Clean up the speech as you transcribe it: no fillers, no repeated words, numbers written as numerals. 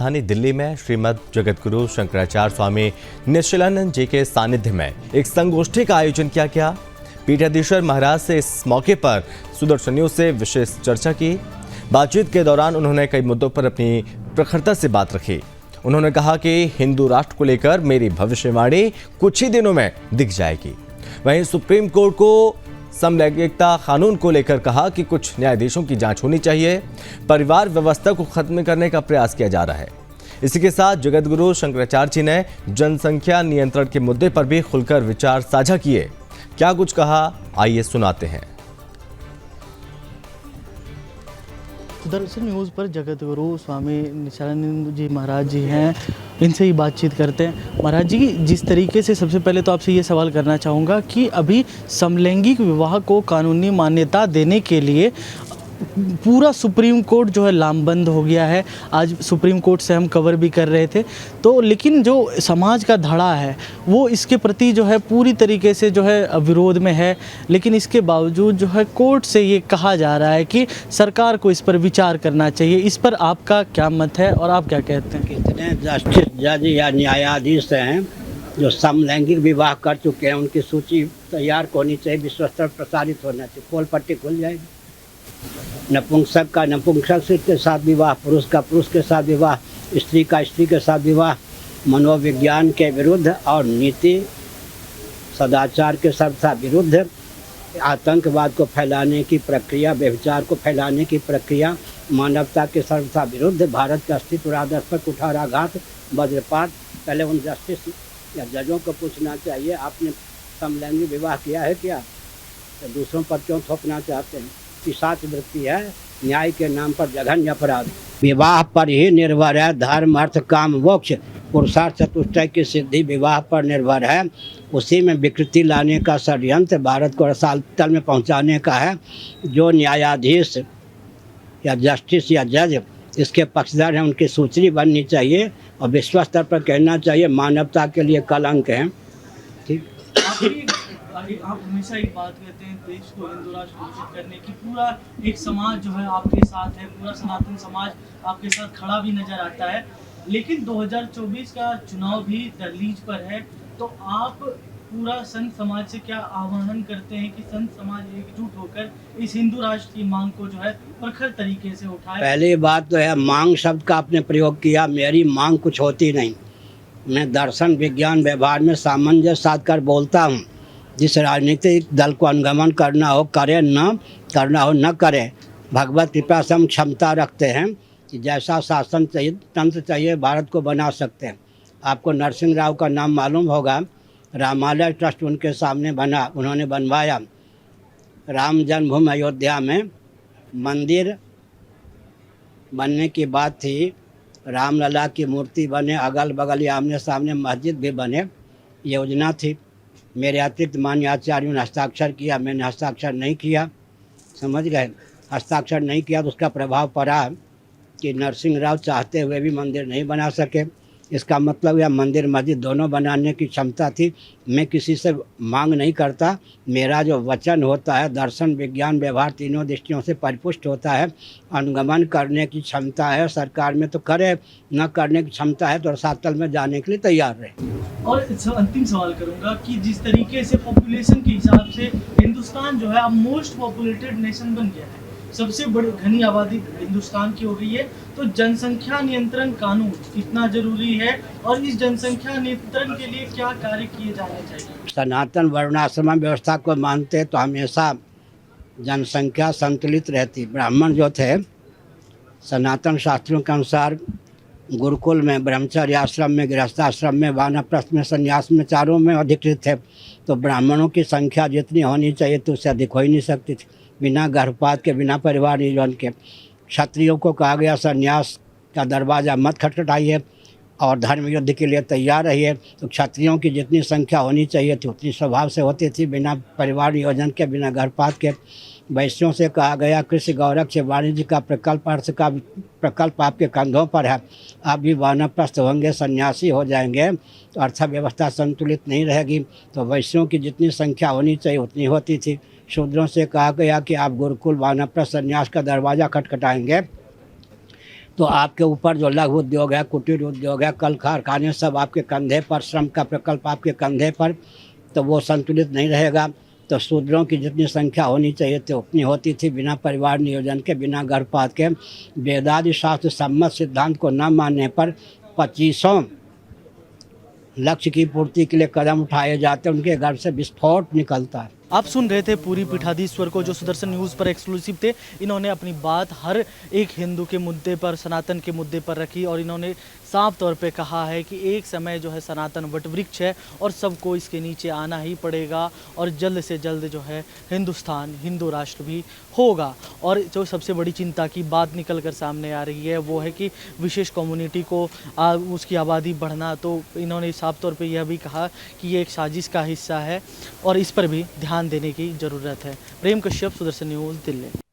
राजधानी दिल्ली में श्रीमद जगतगुरु शंकराचार्य स्वामी निश्चलानंद जी के सानिध्य में एक संगोष्ठी का आयोजन किया गया। पीठाधीश्वर महाराज से इस मौके पर सुदर्शनियों से विशेष चर्चा की। बातचीत के दौरान उन्होंने कई मुद्दों पर अपनी प्रखरता से बात रखी। उन्होंने कहा कि हिंदू राष्ट्र को लेकर मेरी भविष्यवाणी कुछ ही दिनों में दिख जाएगी। वहीं सुप्रीम कोर्ट को समलैंगिकता कानून को लेकर कहा कि कुछ न्यायाधीशों की जांच होनी चाहिए। परिवार व्यवस्था को खत्म करने का प्रयास किया जा रहा है। इसी के साथ जगतगुरु शंकराचार्य जी ने जनसंख्या नियंत्रण के मुद्दे पर भी खुलकर विचार साझा किए। क्या कुछ कहा, आइए सुनाते हैं। सुदर्शन न्यूज़ पर जगतगुरु स्वामी निश्चलानंद जी महाराज जी हैं, इनसे ही बातचीत करते हैं। महाराज जी, जिस तरीके से सबसे पहले तो आपसे ये सवाल करना चाहूँगा कि अभी समलैंगिक विवाह को कानूनी मान्यता देने के लिए पूरा सुप्रीम कोर्ट जो है लामबंद हो गया है। आज सुप्रीम कोर्ट से हम कवर भी कर रहे थे, तो लेकिन जो समाज का धड़ा है वो इसके प्रति जो है पूरी तरीके से जो है विरोध में है। लेकिन इसके बावजूद जो है कोर्ट से ये कहा जा रहा है कि सरकार को इस पर विचार करना चाहिए। इस पर आपका क्या मत है और आप क्या कहते हैं? कितने जस्टिस जज या न्यायाधीश हैं जो समलैंगिक विवाह कर चुके हैं, उनकी सूची तैयार होनी चाहिए, विश्व स्तर प्रसारित होना चाहिए, पोल पट्टी खुल जाएगी। नपुंसक का नपुंसक के साथ विवाह, पुरुष का पुरुष के साथ विवाह, स्त्री का स्त्री के साथ विवाह मनोविज्ञान के विरुद्ध और नीति सदाचार के सर्वथा विरुद्ध, आतंकवाद को फैलाने की प्रक्रिया, व्यभिचार को फैलाने की प्रक्रिया, मानवता के सर्वथा विरुद्ध, भारत के अस्तित्व आदर्श पर कुठाराघात, वज्रपात। पहले उन जस्टिस या जजों को पूछना चाहिए, आपने समलैंगिक विवाह किया है क्या? तो दूसरों पर क्यों थोपना चाहते हैं? पिशाच वृत्ति है, न्याय के नाम पर जघन्य अपराध। विवाह पर ही निर्भर है धर्म अर्थ काम मोक्ष, पुरुषार्थ चतुष्टय की सिद्धि विवाह पर निर्भर है। उसी में विकृति लाने का षड्यंत्र भारत को रसातल में पहुंचाने का है। जो न्यायाधीश या जस्टिस या जज इसके पक्षधर हैं, उनकी सूची बननी चाहिए और विश्व स्तर पर कहना चाहिए मानवता के लिए कलंक है। ठीक, आप हमेशा एक बात कहते हैं, देश को हिंदू राष्ट्र घोषित करने की पूरा एक समाज जो है आपके साथ है, पूरा सनातन समाज आपके साथ खड़ा भी नजर आता है। लेकिन 2024 का चुनाव भी दहलीज पर है, तो आप पूरा संत समाज से क्या आह्वान करते हैं कि संत समाज एकजुट होकर इस हिंदू राष्ट्र की मांग को जो है प्रखर तरीके से उठाए? पहली बात तो है, मांग शब्द का आपने प्रयोग किया, मेरी मांग कुछ होती नहीं। मैं दर्शन विज्ञान व्यवहार में सामंजस्य साध कर बोलता हूँ। जिस राजनीतिक दल को अनुगमन करना हो करे, न करना हो न करे। भगवत कृपा से हम क्षमता रखते हैं कि जैसा शासन चाहिए, तंत्र चाहिए, भारत को बना सकते हैं। आपको नरसिंह राव का नाम मालूम होगा, रामालय ट्रस्ट उनके सामने बना, उन्होंने बनवाया। राम जन्मभूमि अयोध्या में मंदिर बनने की बात थी, रामलला की मूर्ति बने, अगल बगल या आमने सामने मस्जिद भी बने, योजना थी। मेरे अतिरिक्त मान्य आचार्यों ने हस्ताक्षर किया, मैंने हस्ताक्षर नहीं किया। समझ गए? हस्ताक्षर नहीं किया तो उसका प्रभाव पड़ा कि नरसिंह राव चाहते हुए भी मंदिर नहीं बना सके। इसका मतलब यह मंदिर मस्जिद दोनों बनाने की क्षमता थी। मैं किसी से मांग नहीं करता, मेरा जो वचन होता है दर्शन विज्ञान व्यवहार तीनों दृष्टियों से परिपुष्ट होता है। अनुगमन करने की क्षमता है सरकार में तो करे, न करने की क्षमता है तो रसातल में जाने के लिए तैयार रहे। और अंतिम सवाल करूंगा कि जिस तरीके से पॉपुलेशन के हिसाब से हिंदुस्तान जो है अब मोस्ट पॉपुलेटेड नेशन बन गया है, सबसे बड़ी घनी आबादी हिंदुस्तान की हो गई है, तो जनसंख्या नियंत्रण कानून कितना जरूरी है और इस जनसंख्या नियंत्रण के लिए क्या कार्य किए जाने चाहिए? सनातन वर्णाश्रम व्यवस्था को मानते तो हमेशा जनसंख्या संतुलित रहती। ब्राह्मण जो थे सनातन शास्त्रों के अनुसार गुरुकुल में, ब्रह्मचर्य आश्रम में, गृहस्थाश्रम में, वानप्रस्थ में, संन्यास में, चारों में अधिकृत थे। तो ब्राह्मणों की संख्या जितनी होनी चाहिए तो उससे अधिक हो ही नहीं सकती थी, बिना गर्भपात के, बिना परिवार नियोजन के। क्षत्रियों को कहा गया संन्यास का दरवाज़ा मत खटखटाइए और धर्म युद्ध के लिए तैयार रहिए। तो क्षत्रियों की जितनी संख्या होनी चाहिए थी उतनी स्वभाव से होती थी, बिना परिवार नियोजन के, बिना गर्भपात के। वैश्यों से कहा गया कृषि गौरव से वाणिज्य का प्रकल्प, अर्थ का प्रकल्प आपके कंधों पर है, आप भी वानप्रस्थ होंगे, सन्यासी हो जाएंगे तो अर्थव्यवस्था संतुलित नहीं रहेगी। तो वैश्यों की जितनी संख्या होनी चाहिए उतनी होती थी। शूद्रों से कहा गया कि आप गुरुकुल वानप्रस्थ संन्यास का दरवाज़ा खटखटाएंगे तो आपके ऊपर जो लघु उद्योग है, कुटीर उद्योग है, कल कारखाने सब आपके कंधे पर, श्रम का प्रकल्प आपके कंधे पर, तो वो संतुलित नहीं रहेगा। तो शूद्रों की जितनी संख्या होनी चाहिए थी उतनी होती थी, बिना परिवार नियोजन के, बिना गर्भपात के। वेदादि शास्त्र सम्मत सिद्धांत को न मानने पर 25 लक्ष्य की पूर्ति के लिए कदम उठाए जाते हैं, उनके घर से विस्फोट निकलता है। आप सुन रहे थे पूरी पीठाधीश्वर को, जो सुदर्शन न्यूज़ पर एक्सक्लूसिव थे। इन्होंने अपनी बात हर एक हिंदू के मुद्दे पर, सनातन के मुद्दे पर रखी और इन्होंने साफ तौर पे कहा है कि एक समय जो है सनातन वटवृक्ष है और सबको इसके नीचे आना ही पड़ेगा और जल्द से जल्द जो है हिंदुस्तान हिंदू राष्ट्र भी होगा। और जो सबसे बड़ी चिंता की बात निकल कर सामने आ रही है वो है कि विशेष कम्युनिटी को उसकी आबादी बढ़ना, तो इन्होंने साफ तौर पर यह भी कहा कि ये एक साजिश का हिस्सा है और इस पर भी ध्यान देने की ज़रूरत है। प्रेम कश्यप, सुदर्शन न्यूज़, दिल्ली।